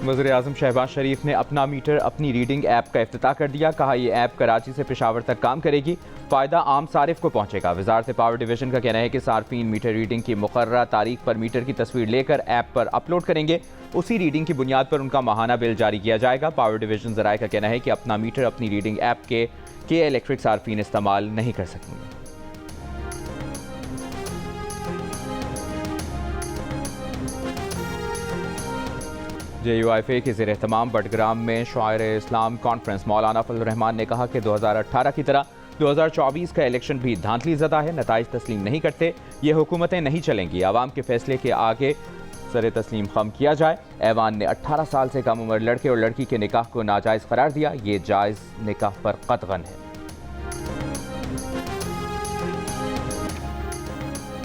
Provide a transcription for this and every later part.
वज़ीर-ए-आज़म शहबाज शरीफ ने अपना मीटर अपनी रीडिंग ऐप का इफ्तिताह कर दिया। कहा यह ऐप कराची से पेशावर तक काम करेगी, फ़ायदा आम सारिफ को पहुँचेगा। वज़ारत पावर डिवीज़न का कहना है कि सार्फिन मीटर रीडिंग की मुकर्ररा तारीख पर मीटर की तस्वीर लेकर ऐप पर अपलोड करेंगे। उसी रीडिंग की बुनियाद पर उनका माहाना बिल जारी किया जाएगा। पावर डिवीज़न ज़राए का कहना है कि अपना मीटर अपनी रीडिंग ऐप के इलेक्ट्रिक सार्फिन इस्तेमाल नहीं कर सकेंगे। JUIFA के ज़ेर एहतमाम बडग्राम में शायर इस्लाम कॉन्फ्रेंस मौलाना फजल रहमान ने कहा कि 2018 की तरह 2024 का इलेक्शन भी धांधली ज़दा है, नताइज तस्लीम नहीं करते, ये हुकूमतें नहीं चलेंगी। आवाम के फैसले के आगे सर तस्लीम खम किया जाए। ऐवान ने 18 साल से कम उम्र लड़के और लड़की के निकाह को नाजायज़ करार दिया, ये जायज़ निकाह पर कतगन है।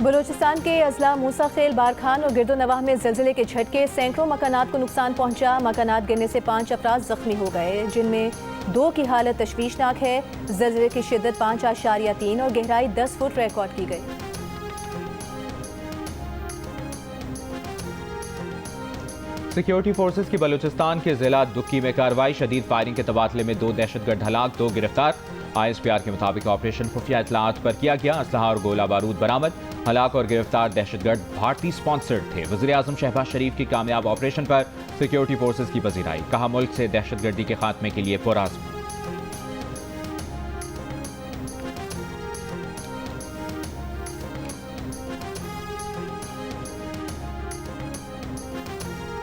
बलूचिस्तान के अजला मूसा खेल बारखान और गिरदो नवाह में ज़लज़ले के झटके, सैकड़ों मकानात को नुकसान पहुंचा। मकानात गिरने से 5 अफराद जख्मी हो गए, जिनमें 2 की हालत तशवीशनाक है। ज़लज़ले की शिद्दत 5.3 और गहराई 10 फुट रिकॉर्ड की गई। सिक्योरिटी फोर्सेस की बलूचिस्तान के जिला दुक्की में कार्रवाई, शदीद फायरिंग के तबादले में 2 दहशतगर्द हलाक, 2 गिरफ्तार। ISPR के मुताबिक ऑपरेशन खुफिया इतलात पर किया गया, असलहा और गोला बारूद बरामद। हलाक और गिरफ्तार दहशतगर्द भारतीय स्पॉन्सर्ड थे। वज़ीर-ए-आज़म शहबाज शरीफ की कामयाब ऑपरेशन पर सिक्योरिटी फोर्सेस की पजीराई, कहा मुल्क से दहशतगर्दी के खात्मे के लिए पुरअज़्म।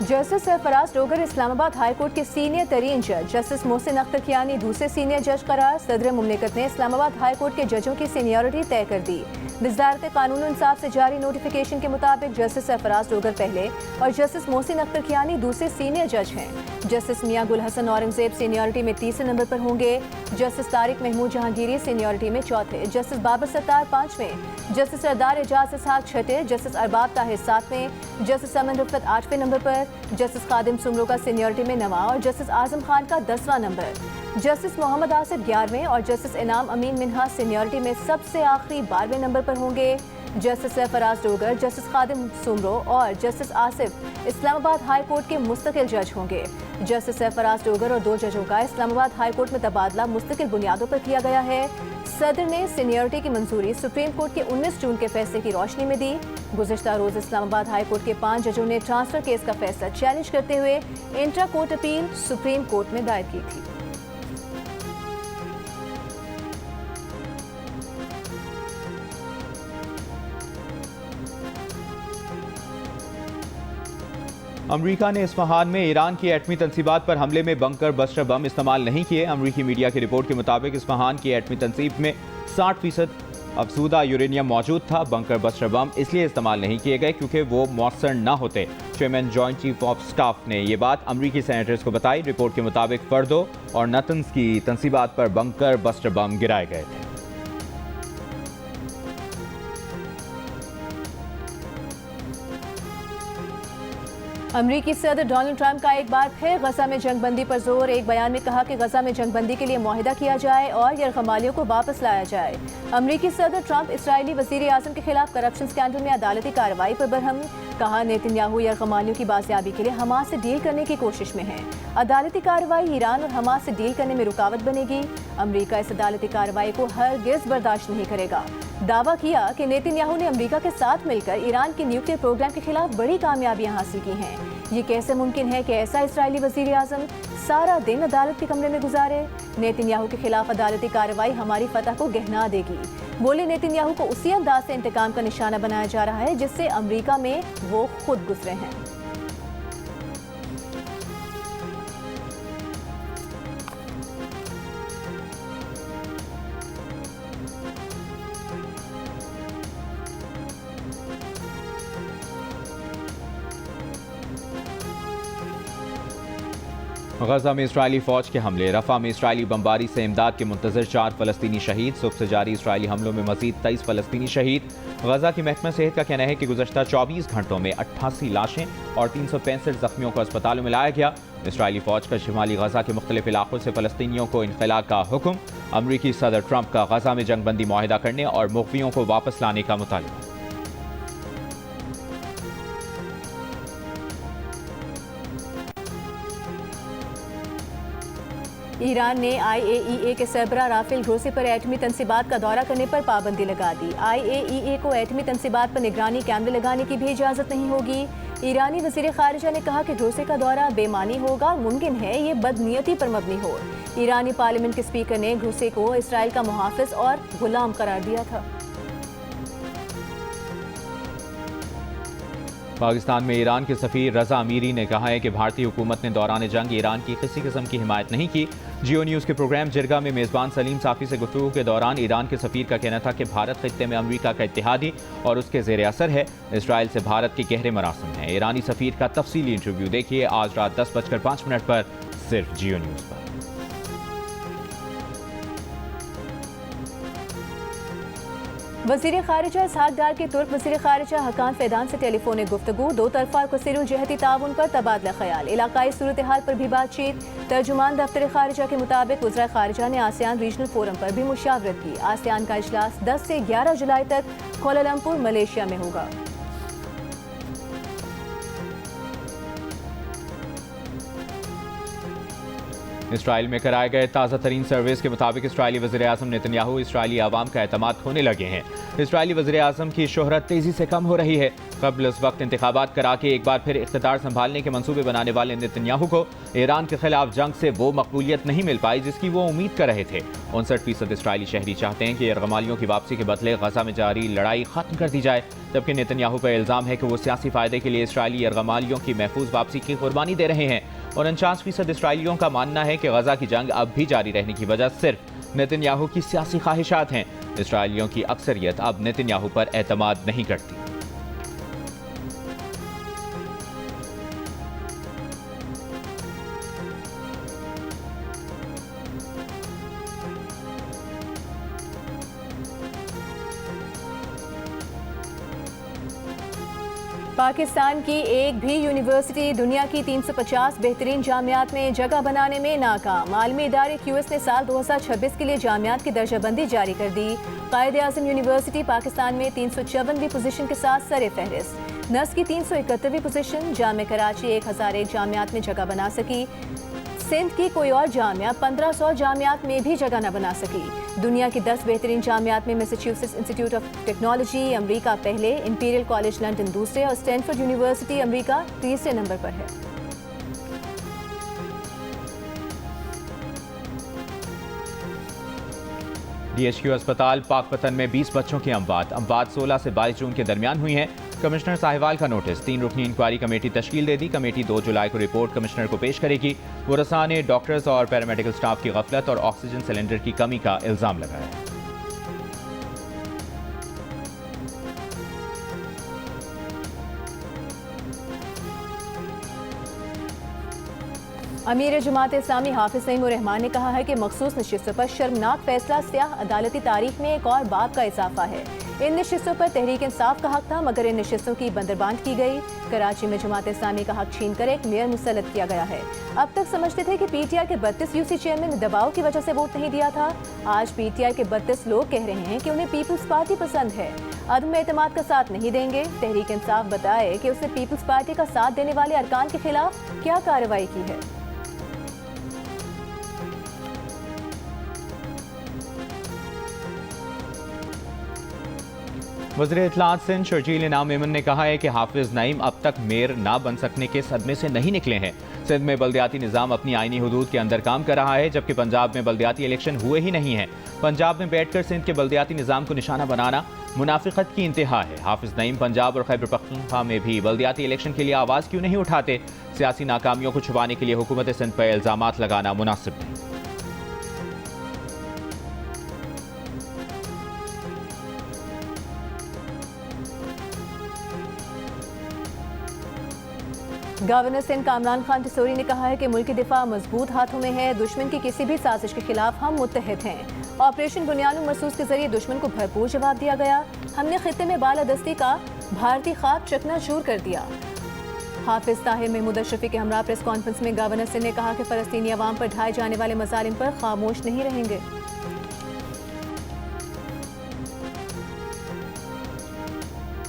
Justice Sarfaraz Dogar Islamabad High Court के सीनियर तरीन जज। जस्टिस मोहसिन अख्तर कियानी दूसरे सीनियर जज करार। सदर मुमलिकत ने इस्लामाबाद हाई कोर्ट के जजों की सीनियरिटी तय कर दी। वज़ारत कानून इंसाफ से जारी नोटिफिकेशन के मुताबिक जस्टिस सरफराज डोगर पहले और जस्टिस मोहसिन अख्तर कियानी दूसरे सीनियर जज हैं। जस्टिस मियां गुल हसन औरंगजेब सीनियरिटी में तीसरे नंबर पर होंगे। जस्टिस तारिक महमूद जहांगीरी सीनियरिटी में चौथे, जस्टिस बाबर सत्तार 5वें, जस्टिस सरदार एजाज इसहाक 6ठे, जस्टिस अरबाब ताहिर 7वें, जस्टिस अमन रफ़त 8वें नंबर पर, जस्टिस खादिम सुमरो का सीनियरिटी में 9वां और जस्टिस आजम खान का 10वां नंबर, जस्टिस मोहम्मद आसिफ 11वें और जस्टिस इनाम अमीन मिन्हा सीनियरिटी में सबसे आखिरी 12वें नंबर पर होंगे। जस्टिस सरफराज डोगर, जस्टिस खादिम सुमरो और justice Asif Islamabad High Court के मुस्तकिल जज होंगे। जस्टिस सरफराज डोगर और 2 जजों का इस्लामाबाद हाई कोर्ट में तबादला मुस्तकिल बुनियादों पर किया गया है। सदर ने सीनियरिटी की मंजूरी सुप्रीम कोर्ट के 19 जून के फैसले की रोशनी में दी। गुज़िश्ता रोज इस्लामाबाद हाई कोर्ट के 5 जजों ने ट्रांसफर केस का फैसला चैलेंज करते हुए intra court appeal supreme court में दायर की थी। अमरीका ने इस्फहान में ईरान की एटमी तनसीबात पर हमले में बंकर बस्टर बम इस्तेमाल नहीं किए। अमरीकी मीडिया की रिपोर्ट के मुताबिक इस्फहान की एटमी तनसीब में 60% अफजूदा यूरेनियम मौजूद था। बंकर बस्टर बम इसलिए इस्तेमाल नहीं किए गए क्योंकि वो मौसर न होते। Chairman joint chief of staff ने ये बात अमरीकी सेनेटर्स को बताई। रिपोर्ट के मुताबिक फर्दो और नतन्स की तनसीबात पर बंकर बस्टर बम गिराए गए थे। अमरीकी सदर डोनाल्ड ट्रंप का एक बार फिर गजा में जंगबंदी पर जोर। एक बयान में कहा कि गजा में जंगबंदी के लिए मुआहिदा किया जाए और यरगमालियों को वापस लाया जाए। अमरीकी सदर ट्रंप इसराइली वज़ीर-ए-आज़म के खिलाफ करप्शन स्कैंडल में अदालती कार्रवाई पर बरहम। कहा नेतन्याहू यरगमालियों की बाजियाबी के लिए हमास से डील करने की कोशिश में है। अदालती कार्रवाई ईरान और हमास से डील करने में रुकावट बनेगी। अमरीका इस अदालती कार्रवाई को हरगिज़ बर्दाश्त नहीं करेगा। दावा किया कि नेतन्याहू ने अमरीका के साथ मिलकर ईरान के न्यूक्लियर प्रोग्राम के खिलाफ बड़ी कामयाबियां हासिल की हैं। ये कैसे मुमकिन है कि ऐसा इसराइली वज़ीर-ए-आज़म सारा दिन अदालत के कमरे में गुजारे? नेतन्याहू के खिलाफ अदालती कार्रवाई हमारी फतह को गहना देगी। बोले नेतन्याहू को उसी अंदाज से इंतकाम का निशाना बनाया जा रहा है जिससे अमरीका में वो खुद गुजरे हैं। गजा में इसराइली फौज के हमले, रफा में इसराइली बमबारी से इमदाद के मुंतजर 4 फलस्तीनी शहीद। सुबह से जारी इसराइली हमलों में मजीद 23 फलस्तीनी शहीद। गजा की महकमा सेहत का कहना है कि गुज़श्ता 24 घंटों में 88 लाशें और 365 जख्मियों को अस्पतालों में लाया गया। इसराइली फौज का शिमाली गजा के मुख्तलिफ इलाकों से फलस्तीनियों को इनखला का हुक्म। अमरीकी सदर ट्रंप का गजा में जंगबंदी मुआहिदा करने और मुखबियों को वापस लाने का मुतालबा। ईरान ने IAEA के सरबराह राफेल ग्रोसी पर एटमी तनसीबात का दौरा करने पर पाबंदी लगा दी। IAEA को एटमी तनसीबात पर निगरानी कैमरे लगाने की भी इजाज़त नहीं होगी। ईरानी वज़ीर ख़ारिजा ने कहा कि ग्रोसी का दौरा बेमानी होगा और मुमकिन है ये बदनीयती पर मबनी हो। ईरानी पार्लियामेंट के स्पीकर ने ग्रोसी को इसराइल का मुहाफ़िज़ और गुलाम करार दिया था। पाकिस्तान में ईरान के सफ़ीर रज़ा अमीरी ने कहा है कि भारतीय हुकूमत ने दौरान जंग ईरान की किसी किस्म की हिमायत नहीं की। जियो न्यूज़ के प्रोग्राम जिरगा में मेज़बान सलीम साफ़ी से गुफ्तगू के दौरान ईरान के सफ़ीर का कहना था कि भारत खित्ते में अमरीका का इत्तेहादी और उसके ज़ेर असर है। इसराइल से भारत के गहरे मरासिम हैं। ईरानी सफ़ीर का तफसीली इंटरव्यू देखिए आज रात 10:05 पर सिर्फ जियो न्यूज़ पर। वज़ीर ख़ारिजा इसहाक़ डार के तुर्क वज़ीर ख़ारिजा हकान फ़ैदान से टेलीफोनिक गुफ्तगू, दो तरफ़ा कसीरुल जहती ताउन पर तबादला ख्याल, इलाकाई सूरत हाल पर भी बातचीत। तर्जुमान दफ्तर ख़ारिजा के मुताबिक वज़ीर ख़ारिजा ने आसियान रीजनल फोरम पर भी मुशावरत की। आसियान का इजलास 10 से 11 जुलाई तक कोलालमपुर मलेशिया में होगा। इसराइल में कराए गए ताज़ा तरीन सर्वेस के मुताबिक इसराइली वज़ीर-ए-आज़म नेतन्याहू इसराइली आवाम का एतमाद खोने लगे हैं। इसराइली वज़ीर-ए-आज़म की शोहरत तेज़ी से कम हो रही है। कबल उस वक्त इंतखाबात करा के एक बार फिर इख्तिदार संभालने के मंसूबे बनाने वाले नेतन्याहू को ईरान के खिलाफ जंग से वो मकबूलियत नहीं मिल पाई जिसकी वो उम्मीद कर रहे थे। 59% इसराइली शहरी चाहते हैं कि यरगमालियों की वापसी के बदले गजा में जारी लड़ाई खत्म कर दी जाए, जबकि नेतन्याहू पर इल्ज़ाम है कि वो सियासी फ़ायदे के लिए इसराइली यरगमालियों की महफूज वापसी की कुर्बानी दे रहे हैं। और 49% इसराइलियों का मानना है कि गजा की जंग अब भी जारी रहने की वजह सिर्फ नेतन्याहू की सियासी ख्वाहिशात हैं। इसराइलियों की अक्सरियत अब नेतन्याहू पर एतमाद नहीं करती। पाकिस्तान की एक भी यूनिवर्सिटी दुनिया की 350 बेहतरीन जामियात में जगह बनाने में नाकाम। आलमी इदारे QS ने साल 2026 के लिए जामियात की दर्जाबंदी जारी कर दी। कायद-ए-आज़म यूनिवर्सिटी पाकिस्तान में 354वीं पोजीशन के साथ सर फहरिस्त। नस्र की 371वीं पोजीशन। जामे कराची 1001 जामियात में जगह बना सकी। सिंध की कोई और जामिया 1500 जामियात में भी जगह न बना सकी। दुनिया की 10 बेहतरीन जामियात में Massachusetts institute of technology America पहले, इंपीरियल कॉलेज लंदन दूसरे और स्टैनफोर्ड यूनिवर्सिटी अमेरिका तीसरे नंबर पर है। DHQ अस्पताल पाकपतन में 20 बच्चों की अमवात 16 से 22 जून के दरमियान हुई हैं। कमिश्नर साहिवाल का नोटिस। 3 रुकनी इंक्वायरी कमेटी तश्कील दे दी। कमेटी 2 जुलाई को रिपोर्ट कमिश्नर को पेश करेगी। वरसा ने डॉक्टर्स और पैरामेडिकल स्टाफ की गफलत और ऑक्सीजन सिलेंडर की कमी का इल्जाम लगाया। अमीर जमात इस्लामी हाफिज नईम उर रहमान ने कहा है कि मखसूस नशिस्तों पर शर्मनाक फैसला स्याह अदालती तारीख में एक और बाब का इजाफा है। इन नशिस्तों पर तहरीक इंसाफ का हक था, मगर इन नशिस्तों की बंदरबांट की गई। कराची में जमात इस्लामी का हक छीन कर एक मेयर मुसल्लत किया गया है। अब तक समझते थे कि PTI के 32 UC चेयरमैन ने दबाव की वजह से वोट नहीं दिया था। आज PTI के 32 लोग कह रहे हैं कि उन्हें पीपल्स पार्टी पसंद है, अदम एतमाद का साथ नहीं देंगे। तहरीक इंसाफ बताए कि उसने पीपल्स पार्टी का साथ देने वाले अरकान के खिलाफ क्या कार्रवाई की है। वज़ीर इत्तलात सिंध शर्जील इनाम मेमन ने कहा है कि हाफिज नईम अब तक मेयर ना बन सकने के सदमे से नहीं निकले हैं। सिंध में बल्दियाती निज़ाम अपनी आईनी हुदूद के अंदर काम कर रहा है, जबकि पंजाब में बल्दियाती इलेक्शन हुए ही नहीं हैं। पंजाब में बैठकर सिंध के बल्दियाती निज़ाम को निशाना बनाना मुनाफिकत की इंतहा है। हाफिज नईम पंजाब और खैबर पख्तूनख्वा में भी बल्दियाती इलेक्शन के लिए आवाज़ क्यों नहीं उठाते? सियासी नाकामियों को छुपाने के लिए हुकूमत सिंध पर इल्ज़ामात लगाना मुनासिब नहीं। गवर्नर सिंध कामरान खान टिसोरी ने कहा है कि मुल्क की दिफा मजबूत हाथों में है। दुश्मन की किसी भी साजिश के खिलाफ हम मुत्तहिद हैं। ऑपरेशन बुनियानुम मरसूस के जरिए दुश्मन को भरपूर जवाब दिया गया। हमने खित्ते में बालादस्ती का भारतीय ख्वाब चकनाचूर कर दिया। हाफिज ताहिर महमूद अशरफी के हमरा प्रेस कॉन्फ्रेंस में गवर्नर सिंध ने कहा कि फ़लस्तीनी अवाम पर ढाए जाने वाले मज़ालिम पर खामोश नहीं रहेंगे।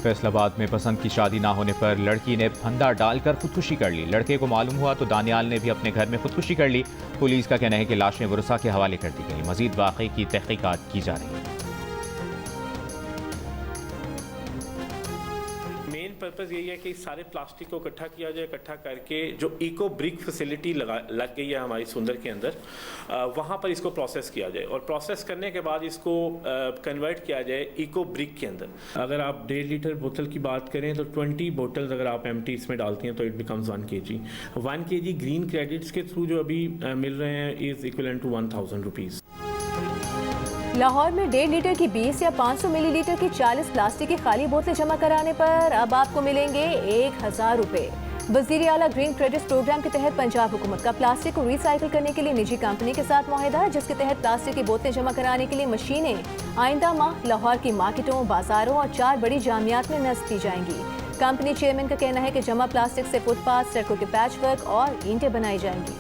फैसलाबाद में पसंद की शादी ना होने पर लड़की ने फंदा डालकर खुदकुशी कर ली। लड़के को मालूम हुआ तो दानियाल ने भी अपने घर में खुदकुशी कर ली। पुलिस का कहना है कि लाशें वरुसा के हवाले कर दी गई। मजीद वाक़े की तहकीकात की जा रही है। मेन पर्पज़ यही है कि सारे प्लास्टिक को इकट्ठा किया जाए, इकट्ठा करके जो इको ब्रिक फैसिलिटी लग गई है हमारी सुंदर के अंदर, वहाँ पर इसको प्रोसेस किया जाए और प्रोसेस करने के बाद इसको कन्वर्ट किया जाए इको ब्रिक के अंदर। अगर आप 1.5 लीटर बोतल की बात करें तो 20 बोतल अगर आप एम्प्टी इसमें डालती हैं तो it becomes 1 kg। 1 kg green credits के थ्रू जो अभी मिल रहे हैं is equivalent to 1000 rupees. Lahore में 1.5 लीटर की 20 या 500 मिलीलीटर की 40 प्लास्टिक की खाली बोतलें जमा कराने पर अब आपको मिलेंगे 1000 रुपए। वज़ीर आला ग्रीन क्रेडिट्स प्रोग्राम के तहत पंजाब हुकूमत का प्लास्टिक को रिसाइकिल करने के लिए निजी कंपनी के साथ मुआहदा है, जिसके तहत प्लास्टिक की बोतलें जमा कराने के लिए मशीनें आइंदा माह लाहौर की मार्केटों, बाजारों और 4 बड़ी जामियात में नस्ब की जाएंगी। कंपनी चेयरमैन का कहना है कि जमा प्लास्टिक से फुटपाथ, सड़कों के पैच वर्क और ईंटें बनाई जाएंगी।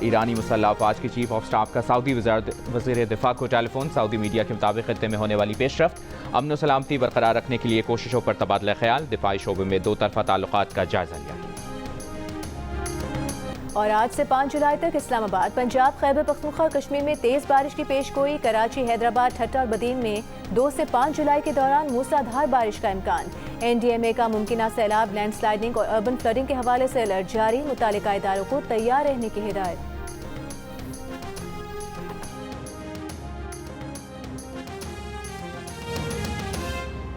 ईरानी मुसल्लह अफवाज के चीफ ऑफ स्टाफ का सऊदी वज़ीर दिफा को टेलीफोन। सऊदी मीडिया के मुताबिक खित्ते में होने वाली पेशरफ्त, अमन व सलामती बरकरार रखने के लिए कोशिशों पर तबादला ख्याल। दिफाई शोबे में 2 तरफा ताल्लुकात का जायजा लिया। और आज से 5 जुलाई तक इस्लामाबाद, पंजाब, खैबर पख्तूनख्वा, कश्मीर में तेज बारिश की पेशगोई। कराची, हैदराबाद, ठट्टा और बदीन में 2 से 5 जुलाई के दौरान मूसलाधार बारिश का इम्कान। NDMA का मुमकिना सैलाब, लैंडस्लाइडिंग और अर्बन फ्लडिंग के हवाले से अलर्ट जारी। मुतालिका इदारों को तैयार रहने की हिदायत।